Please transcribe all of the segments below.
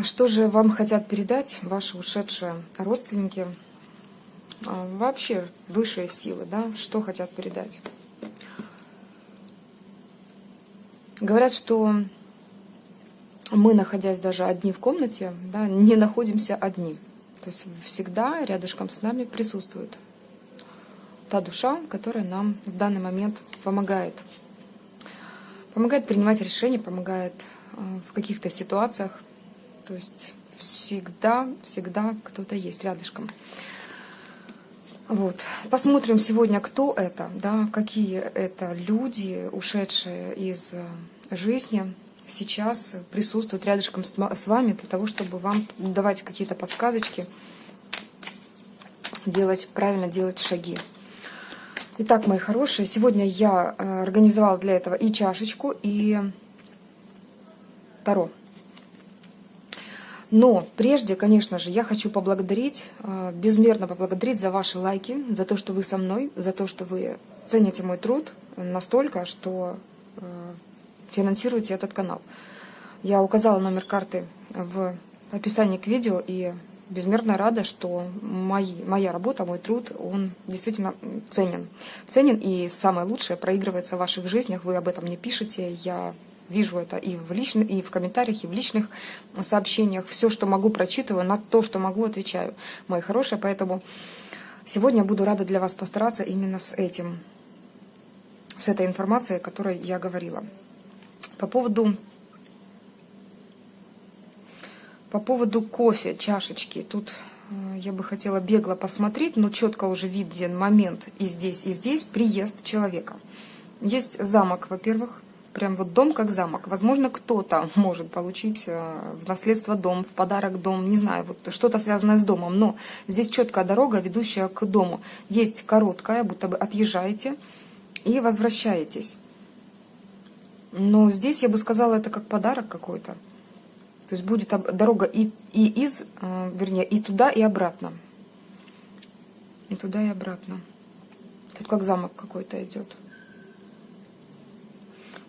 Что же вам хотят передать ваши ушедшие родственники? Вообще высшие силы, да? Что хотят передать? Говорят, что мы, находясь даже одни в комнате, да, не находимся одни. То есть всегда рядышком с нами присутствует та душа, которая нам в данный момент помогает. Помогает принимать решения, помогает в каких-то ситуациях. То есть всегда кто-то есть рядышком. Вот. Посмотрим сегодня, кто это, да, какие это люди, ушедшие из жизни, сейчас присутствуют рядышком с вами для того, чтобы вам давать какие-то подсказочки, правильно делать шаги. Итак, мои хорошие, сегодня я организовала для этого и чашечку, и таро. Но прежде, конечно же, я хочу поблагодарить, безмерно поблагодарить за ваши лайки, за то, что вы со мной, за то, что вы цените мой труд настолько, что финансируете этот канал. Я указала номер карты в описании к видео и безмерно рада, что моя работа, мой труд, он действительно ценен. Ценен, и самое лучшее проигрывается в ваших жизнях. Вы об этом не пишете, я вижу это и в комментариях, и в личных сообщениях. Все, что могу, прочитываю, на то, что могу, отвечаю, мои хорошие. Поэтому сегодня буду рада для вас постараться именно с этой информацией, о которой я говорила. По поводу кофе, чашечки. Тут я бы хотела бегло посмотреть, но четко уже виден момент и здесь приезд человека. Есть замок, во-первых. Прям вот дом как замок. Возможно, кто-то может получить в наследство дом, в подарок дом, не знаю, вот что-то связанное с домом. Но здесь четкая дорога, ведущая к дому. Есть короткая, будто бы отъезжаете и возвращаетесь. Но здесь, я бы сказала, это как подарок какой-то. То есть будет дорога и туда, и обратно. И туда, и обратно. Тут как замок какой-то идет.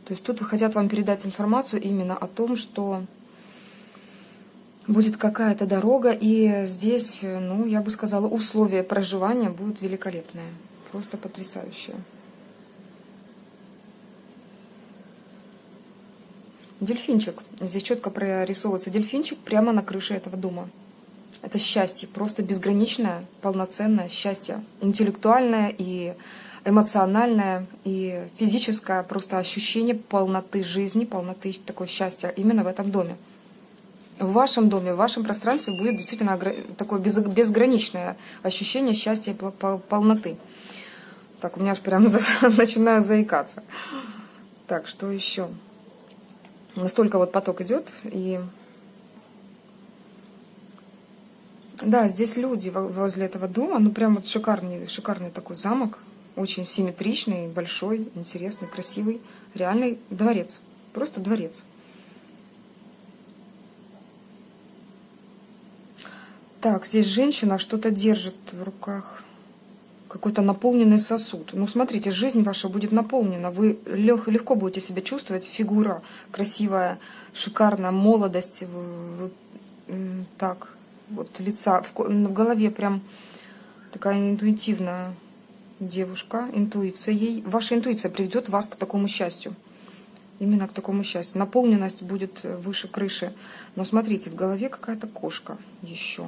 То есть тут хотят вам передать информацию именно о том, что будет какая-то дорога, и здесь, ну, я бы сказала, условия проживания будут великолепные. Просто потрясающие. Дельфинчик. Здесь четко прорисовывается дельфинчик прямо на крыше этого дома. Это счастье, просто безграничное, полноценное счастье. Интеллектуальное и эмоциональное, и физическое просто ощущение полноты жизни, полноты такое счастья именно в этом доме. В вашем доме, в вашем пространстве будет действительно такое безграничное ощущение счастья и полноты. Так, у меня аж прям начинаю заикаться. Так, что еще? Настолько вот поток идет, и да, здесь люди возле этого дома, ну прям вот шикарный такой замок, очень симметричный, большой, интересный, красивый, реальный дворец, просто дворец. Так, здесь женщина что-то держит в руках, какой-то наполненный сосуд. Ну, смотрите, жизнь ваша будет наполнена, вы легко будете себя чувствовать, фигура красивая, шикарная, молодость, так, вот лица, в голове прям такая интуитивная девушка, интуиция. Ваша интуиция приведет вас к такому счастью. Именно к такому счастью. Наполненность будет выше крыши. Но смотрите, в голове какая-то кошка еще.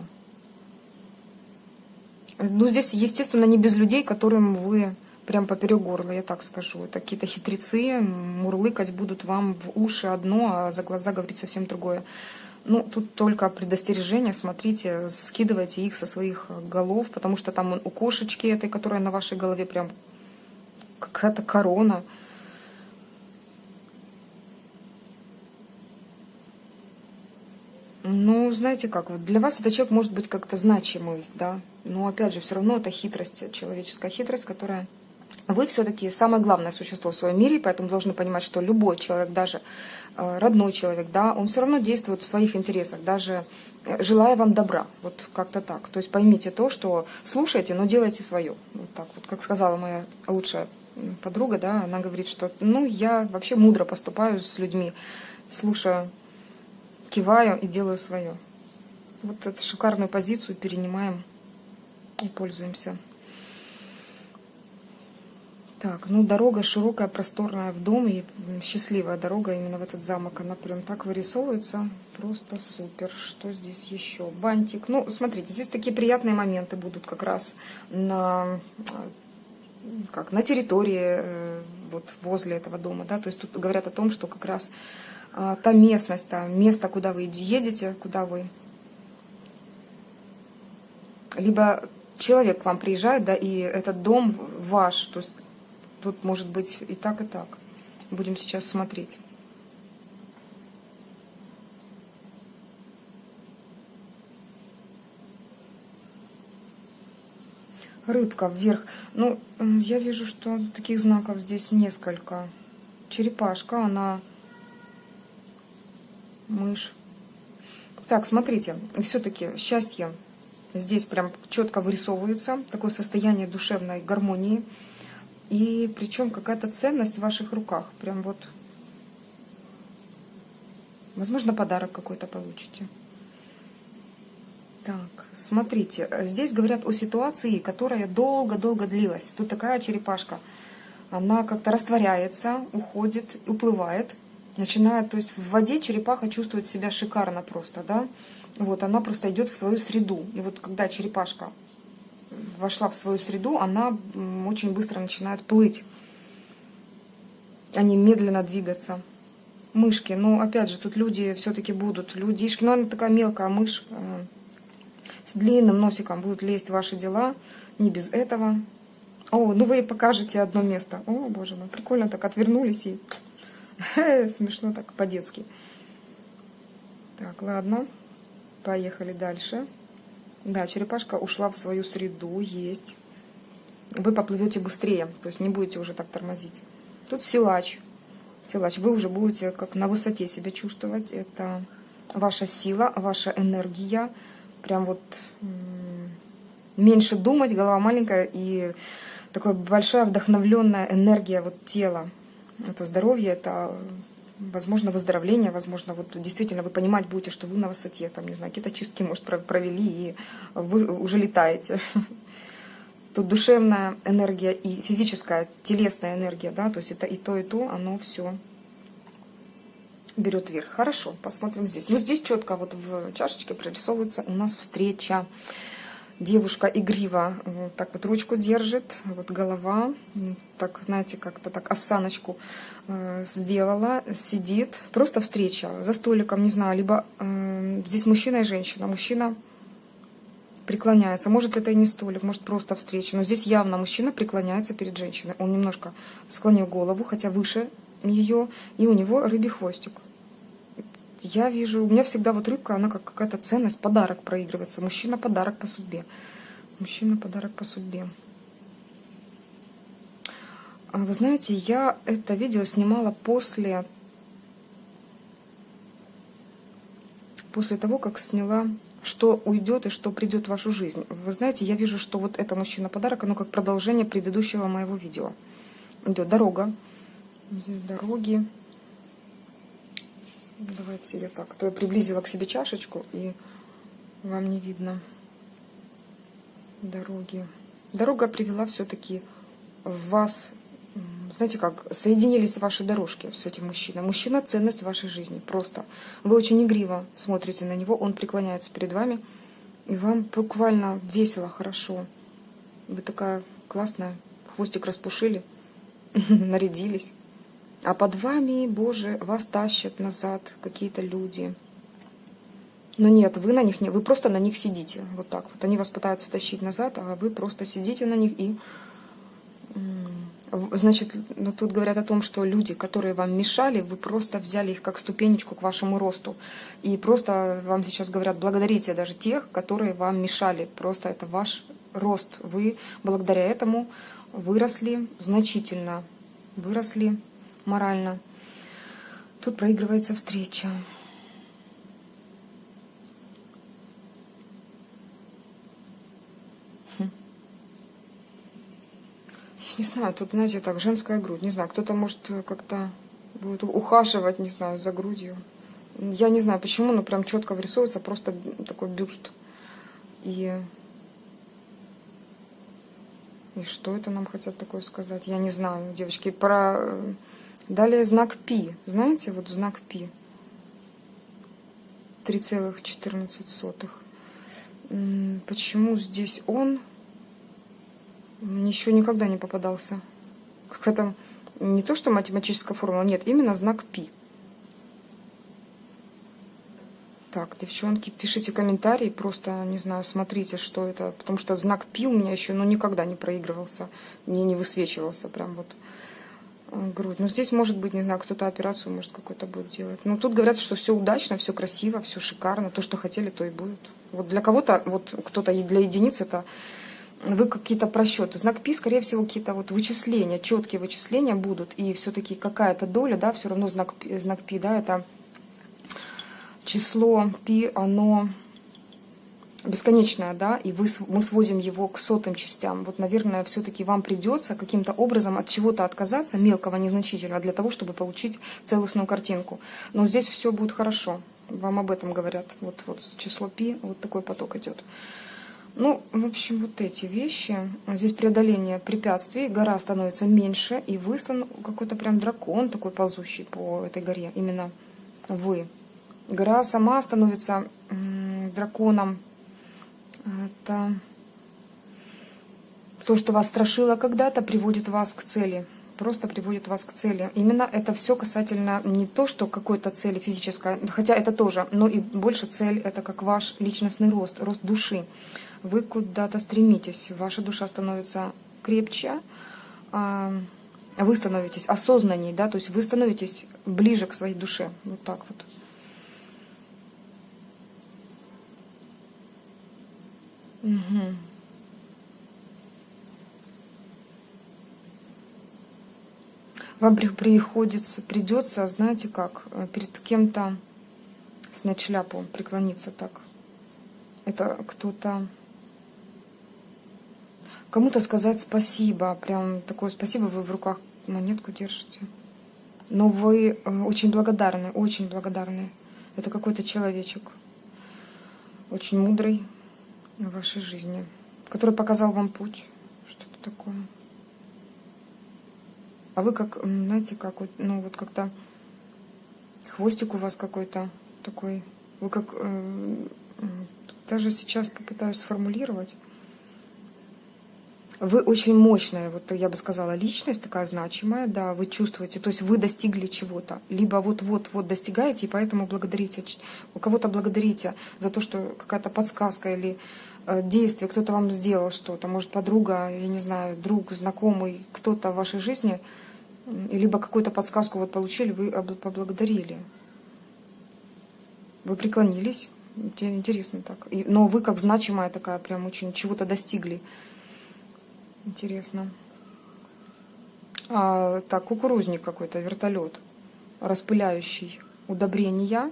Ну, здесь, естественно, не без людей, которым вы прям поперек горла, я так скажу. Это какие-то хитрецы, мурлыкать будут вам в уши одно, а за глаза говорить совсем другое. Ну, тут только предостережение, смотрите, скидывайте их со своих голов, потому что там у кошечки этой, которая на вашей голове, прям какая-то корона. Ну, знаете как, вот для вас этот человек может быть как-то значимый, да, но опять же, все равно это хитрость, человеческая хитрость, которая... Вы все-таки самое главное существо в своем мире, поэтому должны понимать, что любой человек, даже родной человек, да, он все равно действует в своих интересах, даже желая вам добра, вот как-то так. То есть поймите то, что слушайте, но делайте свое. Вот так вот, как сказала моя лучшая подруга, да, она говорит, что, ну, я вообще мудро поступаю с людьми, слушаю киваю и делаю свое. Вот эту шикарную позицию перенимаем и пользуемся. Так, ну дорога широкая, просторная в дом, и счастливая дорога именно в этот замок. Она прям так вырисовывается, просто супер. Что здесь еще? Бантик. Ну, смотрите, здесь такие приятные моменты будут как раз на, на территории, вот возле этого дома, да, то есть тут говорят о том, что как раз та местность, место, куда вы едете, куда вы, либо человек к вам приезжает, да, и этот дом ваш, то есть тут может быть и так, и так. Будем сейчас смотреть. Рыбка вверх. Ну, я вижу, что таких знаков здесь несколько. Черепашка, она мышь. Так, смотрите, все-таки счастье здесь прям четко вырисовывается. Такое состояние душевной гармонии. И причем какая-то ценность в ваших руках. Прям вот. Возможно, подарок какой-то получите. Так, смотрите. Здесь говорят о ситуации, которая долго-долго длилась. Тут такая черепашка. Она как-то растворяется, уходит, уплывает. Начинает, то есть в воде черепаха чувствует себя шикарно просто, да. Вот, она просто идет в свою среду. И вот когда черепашка вошла в свою среду, она очень быстро начинает плыть, а не медленно двигаться. Мышки, ну опять же, тут люди все-таки будут, людишки, ну она такая мелкая мышь, с длинным носиком будут лезть в ваши дела, не без этого. О, ну вы покажете одно место. О, боже мой, прикольно так отвернулись и смешно так по-детски. Так, ладно, поехали дальше. Да, черепашка ушла в свою среду, есть. Вы поплывете быстрее, то есть не будете уже так тормозить. Тут силач. Силач, вы уже будете как на высоте себя чувствовать. Это ваша сила, ваша энергия. Прям вот меньше думать, голова маленькая и такая большая вдохновленная энергия вот тела. Это здоровье, это, возможно, выздоровление, возможно, вот действительно вы понимать будете, что вы на высоте, там, не знаю, какие-то чистки, может, провели, и вы уже летаете. Тут душевная энергия и физическая, телесная энергия, да, то есть это и то, оно все берет вверх. Хорошо, посмотрим здесь. Ну, здесь четко вот в чашечке прорисовывается у нас встреча. Девушка игриво так вот ручку держит, вот голова, так, знаете, как-то так осаночку сделала, сидит. Просто встреча за столиком, не знаю, либо здесь мужчина и женщина. Мужчина преклоняется, может это и не столик, может просто встреча, но здесь явно мужчина преклоняется перед женщиной. Он немножко склонил голову, хотя выше ее, и у него рыбий хвостик. Я вижу, у меня всегда вот рыбка, она как какая-то ценность, подарок проигрывается. Мужчина подарок по судьбе. Мужчина подарок по судьбе. Вы знаете, я это видео снимала после того, как сняла, что уйдет и что придет в вашу жизнь. Вы знаете, я вижу, что вот это мужчина подарок, оно как продолжение предыдущего моего видео. Идет дорога. Здесь дороги. Давайте я так, то я приблизила к себе чашечку, и вам не видно дороги. Дорога привела все-таки в вас, знаете как, соединились ваши дорожки с этим мужчиной. Мужчина — ценность вашей жизни, просто. Вы очень игриво смотрите на него, он преклоняется перед вами, и вам буквально весело, хорошо. Вы такая классная, хвостик распушили, нарядились. А под вами, Боже, вас тащат назад какие-то люди. Но нет, вы на них не, вы просто на них сидите. Вот так вот. Они вас пытаются тащить назад, а вы просто сидите на них и... Значит, ну, тут говорят о том, что люди, которые вам мешали, вы просто взяли их как ступенечку к вашему росту. И просто вам сейчас говорят, благодарите даже тех, которые вам мешали. Просто это ваш рост. Вы благодаря этому выросли значительно. Выросли морально. Тут проигрывается встреча. Не знаю, тут, знаете, так, женская грудь. Не знаю, кто-то, может, как-то будет ухаживать, не знаю, за грудью. Я не знаю почему, но прям четко вырисовывается просто такой бюст. И что это нам хотят такое сказать? Я не знаю, девочки. Далее знак Пи. Знаете, вот знак Пи. 3,14. Почему здесь он? Мне еще никогда не попадался. Какая-то не то, что математическая формула, нет, именно знак Пи. Так, девчонки, пишите комментарии, просто, не знаю, смотрите, что это. Потому что знак Пи у меня еще, никогда не проигрывался, не высвечивался прям вот грудь. Но здесь, может быть, не знаю, кто-то операцию, может, какой-то будет делать. Но тут говорят, что все удачно, все красиво, все шикарно. То, что хотели, то и будет. Вот для кого-то, вот кто-то, для единиц это вы какие-то просчеты. Знак Пи, скорее всего, какие-то вот вычисления, четкие вычисления будут. И все-таки какая-то доля, да, все равно знак Пи, да, это число Пи, оно бесконечное, да, и мы сводим его к сотым частям. Вот, наверное, все-таки вам придется каким-то образом от чего-то отказаться, мелкого, незначительного, для того, чтобы получить целостную картинку. Но здесь все будет хорошо. Вам об этом говорят. Вот число Пи, вот такой поток идет. Ну, в общем, вот эти вещи. Здесь преодоление препятствий, гора становится меньше, и вы какой-то прям дракон такой ползущий по этой горе. Именно вы. Гора сама становится драконом. Это то, что вас страшило когда-то, приводит вас к цели. Просто приводит вас к цели. Именно это все касательно не то, что какой-то цели физической, хотя это тоже, но и больше цель это как ваш личностный рост, рост души. Вы куда-то стремитесь, ваша душа становится крепче, вы становитесь осознанней, да, то есть вы становитесь ближе к своей душе. Вот так вот. Угу. Вам придется, знаете как, перед кем-то снять шляпу, преклониться так. Это кто-то, кому-то сказать спасибо, прям такое спасибо, вы в руках монетку держите. Но вы очень благодарны, очень благодарны. Это какой-то человечек, очень мудрый в вашей жизни, который показал вам путь, что-то такое. А вы как, знаете, как вот, вот как-то хвостик у вас какой-то такой, вы как, даже сейчас попытаюсь сформулировать. Вы очень мощная, вот я бы сказала, личность, такая значимая, да, вы чувствуете, то есть вы достигли чего-то, либо вот-вот достигаете, и поэтому благодарите, у кого-то благодарите за то, что какая-то подсказка или действие, кто-то вам сделал что-то, может, подруга, я не знаю, друг, знакомый, кто-то в вашей жизни, либо какую-то подсказку вот получили, вы поблагодарили. Вы преклонились, интересно так. Но вы как значимая такая, прям очень чего-то достигли. Интересно. Так, кукурузник какой-то, вертолет, распыляющий удобрения.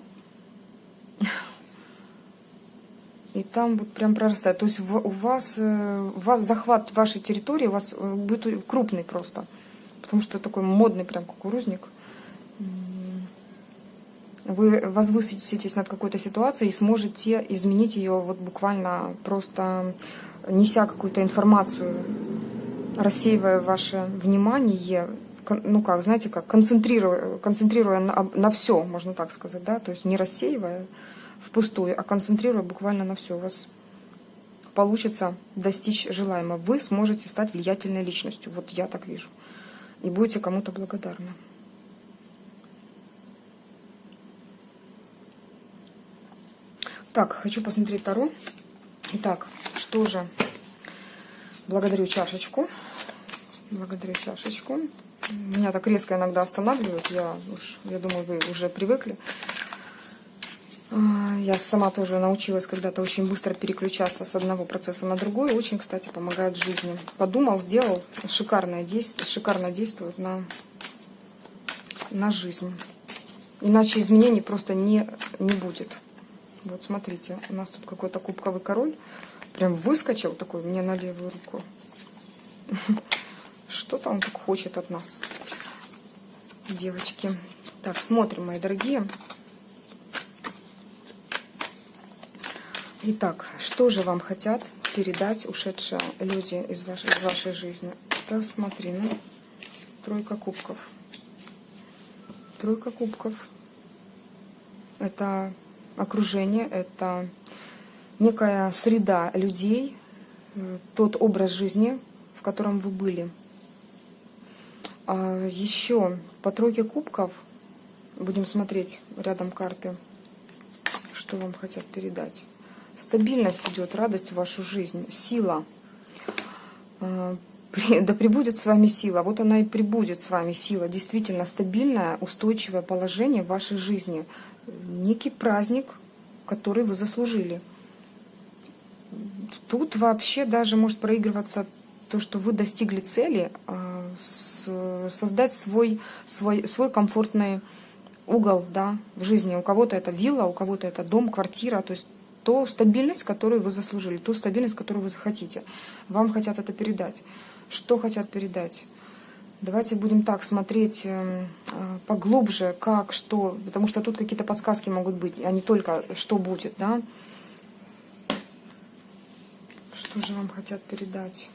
И там вот прям прорастает. То есть у вас захват вашей территории у вас будет крупный просто. Потому что такой модный прям кукурузник. Вы возвыситесь над какой-то ситуацией и сможете изменить ее вот буквально просто неся какую-то информацию, рассеивая ваше внимание, ну как, знаете, как концентрируя на все, можно так сказать, да, то есть не рассеивая впустую, а концентрируя буквально на все. У вас получится достичь желаемого. Вы сможете стать влиятельной личностью, вот я так вижу, и будете кому-то благодарны. Так, хочу посмотреть Таро. Итак, что же? Благодарю чашечку. Благодарю чашечку. Меня так резко иногда останавливают. Я думаю, вы уже привыкли. Я сама тоже научилась когда-то очень быстро переключаться с одного процесса на другой. Очень, кстати, помогает в жизни. Подумал, сделал. Шикарно действует на жизнь. Иначе изменений просто не будет. Вот смотрите, у нас тут какой-то кубковый король. Прям выскочил такой мне на левую руку. Что-то он так хочет от нас, девочки. Так, смотрим, мои дорогие. Итак, что же вам хотят передать ушедшие люди из вашей жизни? Это, смотри, ну, тройка кубков. Тройка кубков. Это окружение, это некая среда людей, тот образ жизни, в котором вы были. А еще по тройке кубков будем смотреть рядом карты, что вам хотят передать. Стабильность идет, радость в вашу жизнь, сила. Да пребудет с вами сила. Вот она и пребудет с вами сила. Действительно стабильное, устойчивое положение в вашей жизни. Некий праздник, который вы заслужили. Тут вообще даже может проигрываться то, что вы достигли цели, создать свой комфортный угол, да, в жизни. У кого-то это вилла, у кого-то это дом, квартира, то есть ту стабильность, которую вы заслужили, ту стабильность, которую вы захотите. Вам хотят это передать. Что хотят передать? Давайте будем так смотреть поглубже, как, что, потому что тут какие-то подсказки могут быть, а не только что будет, да. Что же вам хотят передать?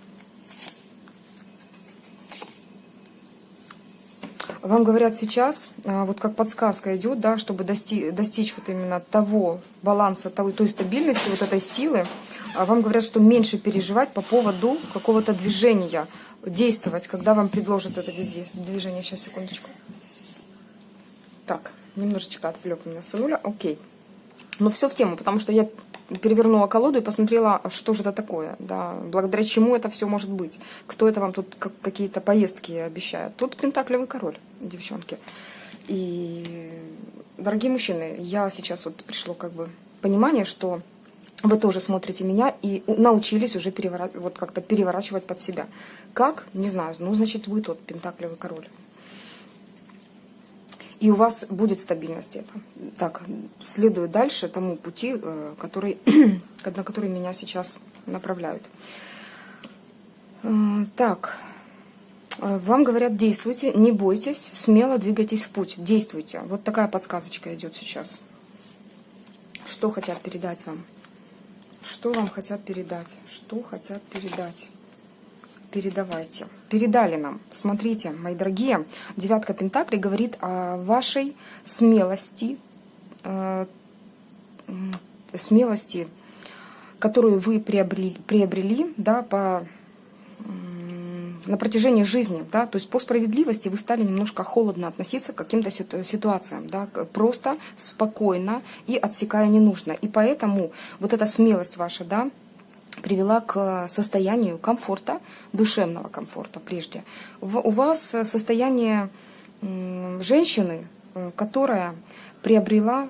Вам говорят сейчас, вот как подсказка идет, да, чтобы достичь вот именно того баланса, той стабильности, вот этой силы, вам говорят, что меньше переживать по поводу какого-то движения, действовать, когда вам предложат это движение. Сейчас, секундочку. Так, немножечко отвлек меня сынуля. Окей. Но все в тему, потому что я перевернула колоду и посмотрела, что же это такое, да, благодаря чему это все может быть. Кто это вам тут какие-то поездки обещает. Тут пентаклевый король, девчонки. И, дорогие мужчины, я сейчас вот пришло как бы понимание, что вы тоже смотрите меня и научились уже вот как-то переворачивать под себя. Как? Не знаю. Ну, значит, вы тот пентаклевый король. И у вас будет стабильность это. Так, следую дальше тому пути, на который меня сейчас направляют. Так, вам говорят, действуйте, не бойтесь, смело двигайтесь в путь, действуйте. Вот такая подсказочка идет сейчас. Что хотят передать вам? Что вам хотят передать? Что хотят передать? Передавайте. Передали нам. Смотрите, мои дорогие, девятка пентаклей говорит о вашей смелости, которую вы приобрели, да, на протяжении жизни, да, то есть по справедливости вы стали немножко холодно относиться к каким-то ситуациям, да, просто, спокойно и отсекая ненужное. И поэтому вот эта смелость ваша, да, привела к состоянию комфорта, душевного комфорта прежде. У вас состояние женщины, которая приобрела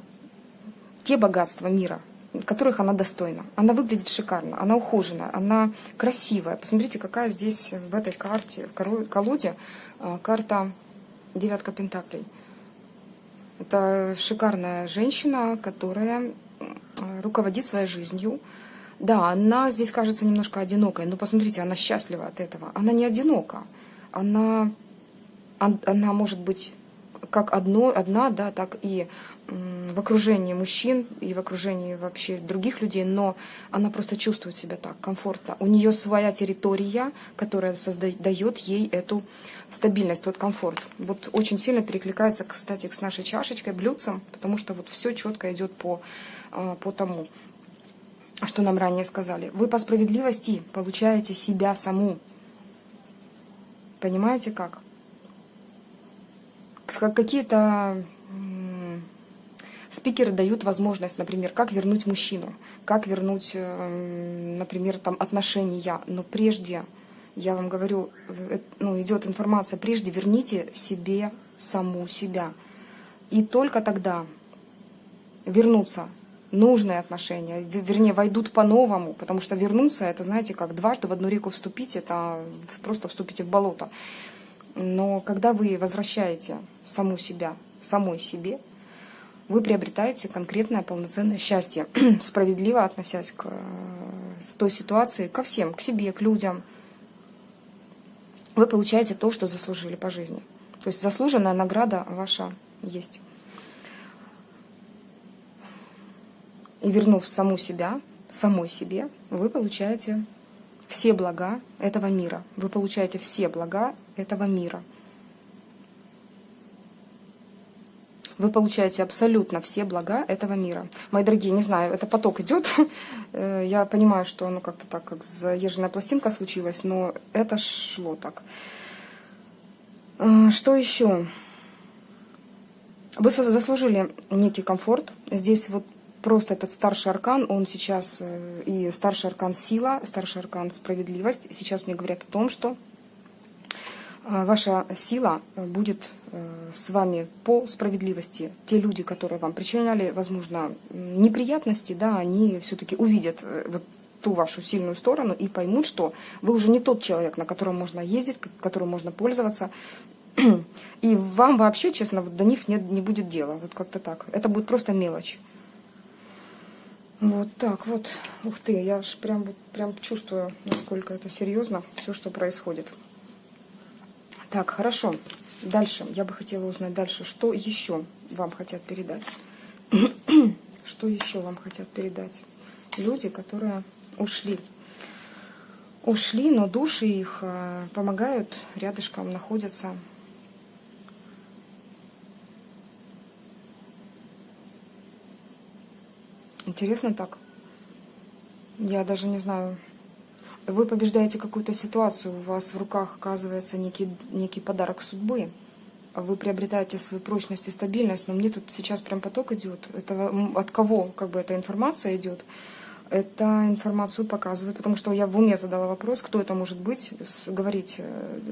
те богатства мира, которых она достойна. Она выглядит шикарно, она ухоженная, она красивая. Посмотрите, какая здесь в этой карте, в колоде, карта девятка пентаклей. Это шикарная женщина, которая руководит своей жизнью. Да, она здесь кажется немножко одинокой, но посмотрите, она счастлива от этого. Она не одинока. Она может быть как одна, да, так и в окружении мужчин, и в окружении вообще других людей, но она просто чувствует себя так, комфортно. У нее своя территория, которая дает ей эту стабильность, тот комфорт. Вот очень сильно перекликается, кстати, с нашей чашечкой, блюдцем, потому что вот все четко идет по тому, что нам ранее сказали. Вы по справедливости получаете себя саму. Понимаете как? Какие-то спикеры дают возможность, например, как вернуть мужчину, как вернуть, например, там, отношения. Но прежде, я вам говорю, идет информация, прежде верните себе саму себя. И только тогда вернутся нужные отношения, вернее, войдут по-новому, потому что вернуться, это, знаете, как дважды в одну реку вступить, это просто вступите в болото. Но когда вы возвращаете саму себя, самой себе, вы приобретаете конкретное полноценное счастье, справедливо относясь к той ситуации, ко всем, к себе, к людям. Вы получаете то, что заслужили по жизни. То есть заслуженная награда ваша есть. И вернув саму себя, самой себе, вы получаете все блага этого мира. Вы получаете все блага этого мира. Вы получаете абсолютно все блага этого мира. Мои дорогие, не знаю, это поток идет. Я понимаю, что оно как-то так, как заезженная пластинка случилась, но это шло так. Что еще? Вы заслужили некий комфорт. Здесь вот просто этот старший аркан, он сейчас, и старший аркан сила, старший аркан справедливость, сейчас мне говорят о том, что ваша сила будет с вами по справедливости. Те люди, которые вам причиняли, возможно, неприятности, да, они все-таки увидят вот ту вашу сильную сторону и поймут, что вы уже не тот человек, на котором можно ездить, которым можно пользоваться. И вам вообще, честно, вот до них не будет дела. Вот как-то так. Это будет просто мелочь. Вот так вот. Ух ты, я аж прям чувствую, насколько это серьезно, все, что происходит. Так, хорошо. Дальше. Я бы хотела узнать дальше, что еще вам хотят передать. Что еще вам хотят передать люди, которые ушли. Ушли, но души их помогают, рядышком находятся. Интересно так. Я даже не знаю. Вы побеждаете какую-то ситуацию, у вас в руках оказывается некий подарок судьбы. Вы приобретаете свою прочность и стабильность, но мне тут сейчас прям поток идет. Это от кого как бы эта информация идет? Эта информацию показывает, потому что я в уме задала вопрос, кто это может быть, говорить.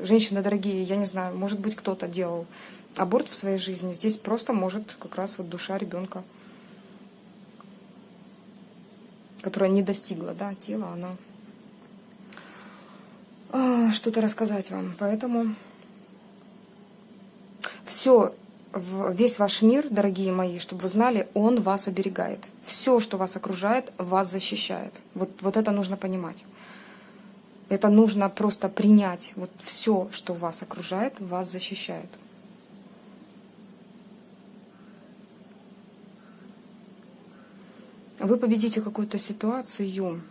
Женщины дорогие, я не знаю, может быть, кто-то делал аборт в своей жизни. Здесь просто может как раз вот душа ребенка, которая не достигла, да, тела, она что-то рассказать вам. Поэтому все, весь ваш мир, дорогие мои, чтобы вы знали, он вас оберегает. Все, что вас окружает, вас защищает. Вот это нужно понимать. Это нужно просто принять. Вот все, что вас окружает, вас защищает. Вы победите какую-то ситуацию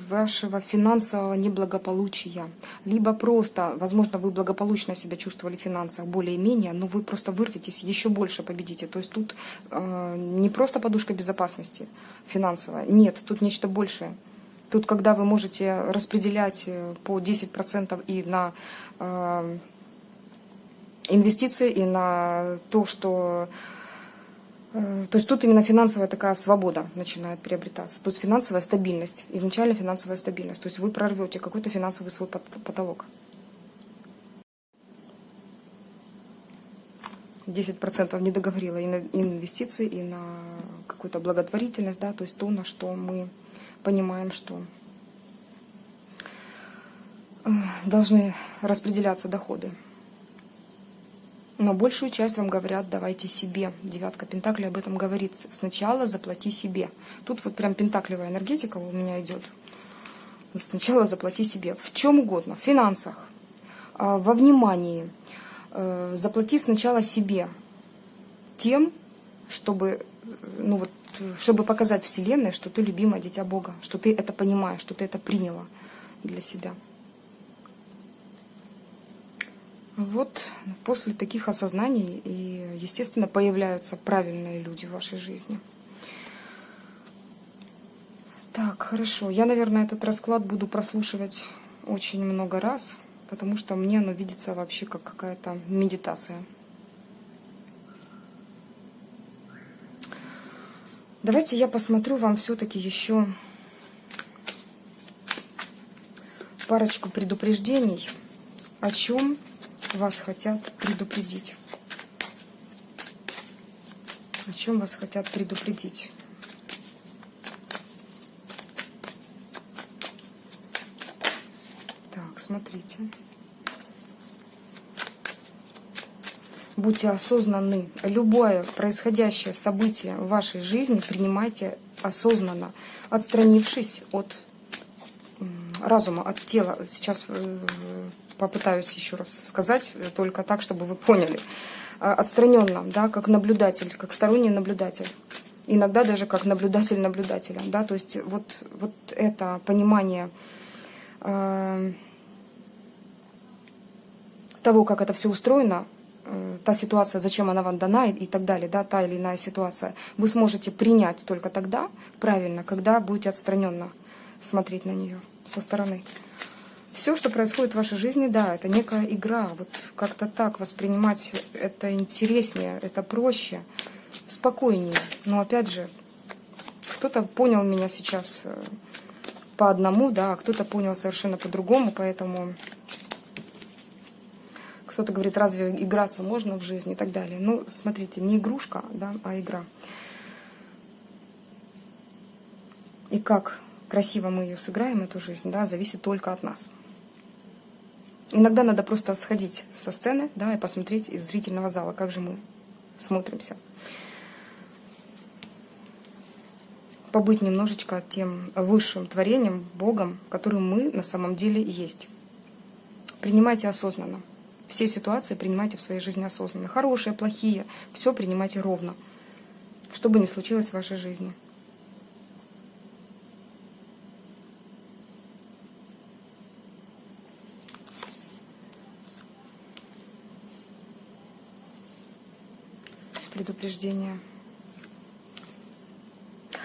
вашего финансового неблагополучия. Либо просто, возможно, вы благополучно себя чувствовали в финансах более-менее, но вы просто вырветесь, еще больше победите. То есть тут не просто подушка безопасности финансовая, нет, тут нечто большее. Тут, когда вы можете распределять по 10% и на инвестиции, и на то, что... То есть тут именно финансовая такая свобода начинает приобретаться. Тут финансовая стабильность, изначально финансовая стабильность. То есть вы прорвете какой-то финансовый свой потолок. 10% не договорила и на инвестиции, и на какую-то благотворительность, да, то есть то, на что мы понимаем, что должны распределяться доходы. Но большую часть вам говорят, давайте себе. Девятка пентаклей об этом говорит. Сначала заплати себе. Тут вот прям пентаклевая энергетика у меня идет. Сначала заплати себе. В чем угодно. В финансах, во внимании. Заплати сначала себе. Тем, чтобы, чтобы показать Вселенной, что ты любимое дитя Бога. Что ты это понимаешь, что ты это приняла для себя. Вот после таких осознаний, и, естественно, появляются правильные люди в вашей жизни. Так, хорошо. Я, наверное, этот расклад буду прослушивать очень много раз, потому что мне оно видится вообще как какая-то медитация. Давайте я посмотрю вам все-таки еще парочку предупреждений, о чем вас хотят предупредить. О чем вас хотят предупредить? Так, смотрите. Будьте осознанны. Любое происходящее событие в вашей жизни принимайте осознанно, отстранившись от разума, от тела. Сейчас попытаюсь еще раз сказать, только так, чтобы вы поняли. Отстраненно, да, как наблюдатель, как сторонний наблюдатель. Иногда даже как наблюдатель наблюдателя, да, то есть вот это понимание того, как это все устроено, та ситуация, зачем она вам дана и так далее, да, та или иная ситуация, вы сможете принять только тогда, правильно, когда будете отстраненно смотреть на нее со стороны. Все, что происходит в вашей жизни, да, это некая игра. Вот как-то так воспринимать это интереснее, это проще, спокойнее. Но опять же, кто-то понял меня сейчас по одному, да, а кто-то понял совершенно по-другому, поэтому кто-то говорит, разве играться можно в жизни и так далее. Ну, смотрите, не игрушка, да, а игра. И как красиво мы ее сыграем, эту жизнь, да, зависит только от нас. Иногда надо просто сходить со сцены, да, и посмотреть из зрительного зала, как же мы смотримся. Побыть немножечко тем высшим творением, Богом, которым мы на самом деле есть. Принимайте осознанно. Все ситуации принимайте в своей жизни осознанно. Хорошие, плохие, все принимайте ровно. Что бы ни случилось в вашей жизни. Предупреждение.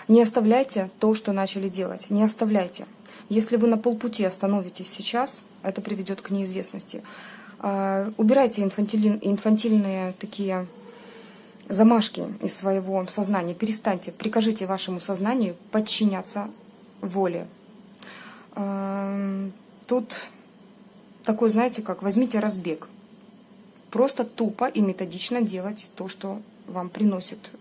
Не оставляйте то, что начали делать. Не оставляйте. Если вы на полпути остановитесь сейчас, это приведет к неизвестности. Убирайте инфантильные такие замашки из своего сознания. Перестаньте, прикажите вашему сознанию подчиняться воле. Тут такой, знаете как, возьмите разбег. Просто тупо и методично делать то, что вам приносит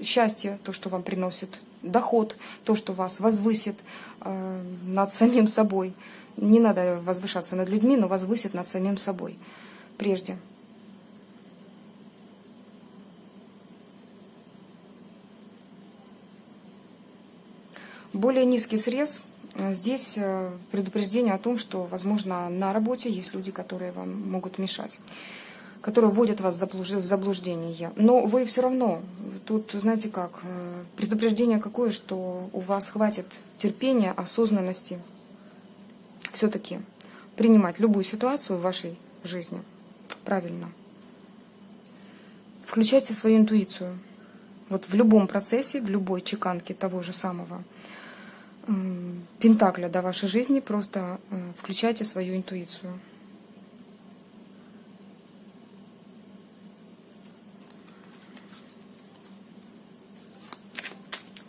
счастье, то, что вам приносит доход, то, что вас возвысит над самим собой. Не надо возвышаться над людьми, но возвысит над самим собой прежде. Более низкий срез. Здесь предупреждение о том, что, возможно, на работе есть люди, которые вам могут мешать, которые вводят вас в заблуждение. Но вы все равно, тут, знаете как, предупреждение какое, что у вас хватит терпения, осознанности все-таки принимать любую ситуацию в вашей жизни правильно. Включайте свою интуицию. Вот в любом процессе, в любой чеканке того же самого пентакля до вашей жизни, просто включайте свою интуицию.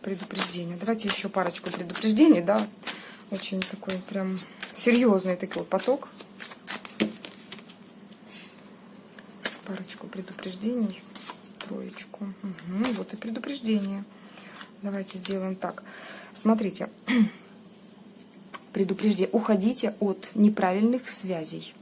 Предупреждение. Давайте еще парочку предупреждений, да. Очень такой прям серьезный такой поток. Парочку предупреждений. Троечку. Угу, вот и предупреждение. Давайте сделаем так. Смотрите. Предупреждение. Уходите от неправильных связей.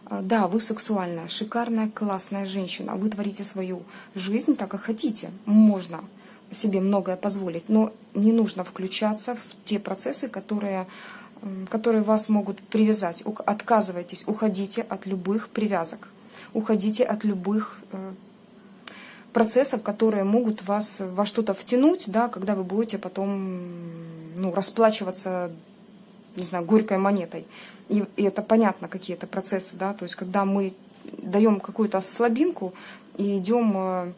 Да, вы сексуальная, шикарная, классная женщина. Вы творите свою жизнь так, как хотите. Можно себе многое позволить, но не нужно включаться в те процессы, которые вас могут привязать. Отказывайтесь, уходите от любых привязок. Уходите от любых процессов, которые могут вас во что-то втянуть, да, когда вы будете потом расплачиваться, не знаю, горькой монетой. И это понятно, какие это процессы, да, то есть когда мы даем какую-то слабинку и идем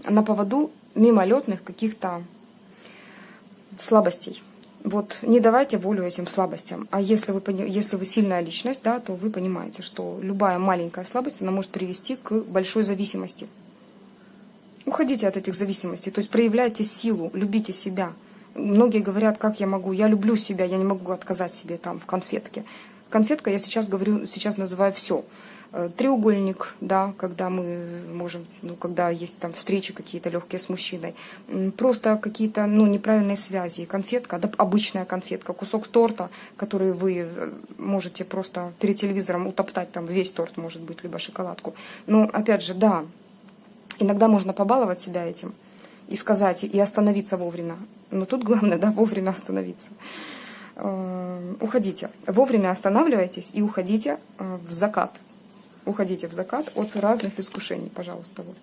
на поводу мимолетных каких-то слабостей. Вот не давайте волю этим слабостям. А если вы сильная личность, да, то вы понимаете, что любая маленькая слабость, она может привести к большой зависимости. Уходите от этих зависимостей, то есть проявляйте силу, любите себя. Многие говорят, как я могу, я люблю себя, я не могу отказать себе там в конфетке. Конфетка, я сейчас называю все. Треугольник, да, когда мы можем, когда есть там встречи какие-то легкие с мужчиной, просто какие-то неправильные связи, конфетка, да, обычная конфетка, кусок торта, который вы можете просто перед телевизором утоптать, там весь торт может быть, либо шоколадку. Но опять же, да, иногда можно побаловать себя этим и сказать, и остановиться вовремя. Но тут главное, да, вовремя остановиться. Уходите, вовремя останавливайтесь и уходите в закат. Уходите в закат от разных искушений, пожалуйста. Вот.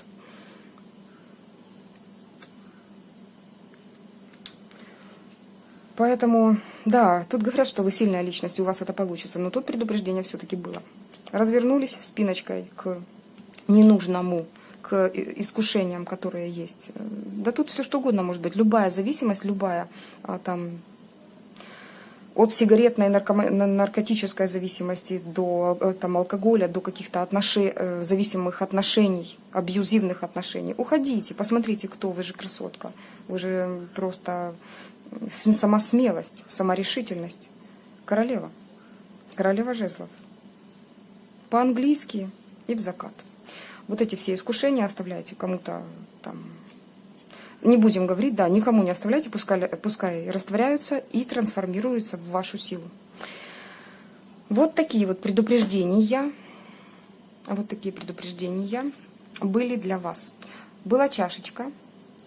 Поэтому, да, тут говорят, что вы сильная личность, и у вас это получится. Но тут предупреждение все-таки было. Развернулись спиночкой к ненужному, к искушениям, которые есть. Да тут все что угодно может быть. Любая зависимость, любая там от сигаретной наркотической зависимости до там, алкоголя, до каких-то зависимых отношений, абьюзивных отношений. Уходите, посмотрите, кто вы же красотка. Вы же просто сама смелость, сама решительность. Королева. Королева жезлов. По-английски и в закат. Вот эти все искушения оставляйте кому-то там. Не будем говорить, да, никому не оставляйте, пускай растворяются и трансформируются в вашу силу. Вот такие вот предупреждения. Вот такие предупреждения были для вас. Была чашечка,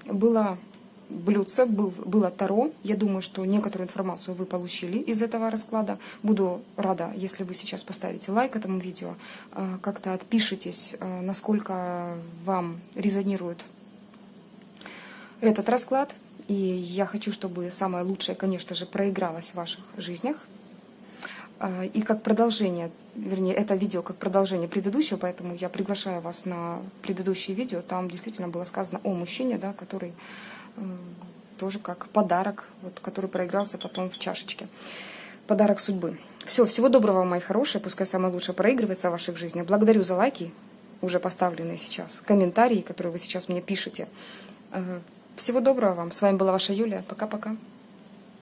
была блюдце, было таро. Я думаю, что некоторую информацию вы получили из этого расклада. Буду рада, если вы сейчас поставите лайк этому видео, как-то отпишитесь, насколько вам резонирует этот расклад. И я хочу, чтобы самое лучшее, конечно же, проигралось в ваших жизнях. И как продолжение, вернее, это видео как продолжение предыдущего, поэтому я приглашаю вас на предыдущее видео. Там действительно было сказано о мужчине, да, который тоже как подарок, вот, который проигрался потом в чашечке. Подарок судьбы. Все, всего доброго, мои хорошие. Пускай самое лучшее проигрывается в ваших жизнях. Благодарю за лайки, уже поставленные сейчас, комментарии, которые вы сейчас мне пишете. Всего доброго вам. С вами была ваша Юлия. Пока-пока.